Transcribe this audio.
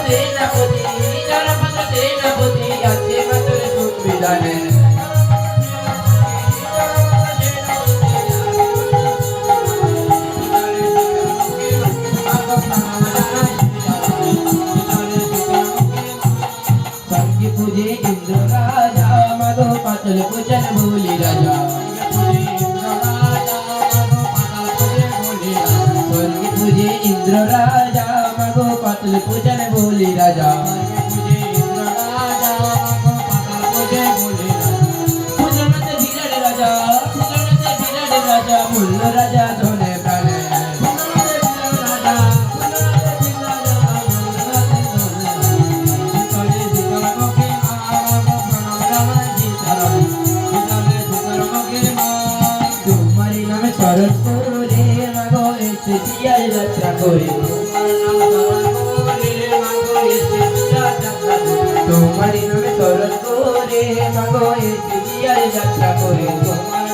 সেনাপতি জনপদ সেনাপতি আছে মাতর সংবিধানে पूजे इंद्र राजा मगो पातल पूजन भोले राजा स्वर्ग पूजे इंद्र राजा मगो पातल पूजन भोले राजा पूजनते विराट राजा पूजनते विराट राजा मुल्ल राजा धोने प्राणे করে মাগো এসে জিয়ার যাত্রা করে তোমারি নামে শরৎ করে মাগো এসে জিয়ার যাত্রা করে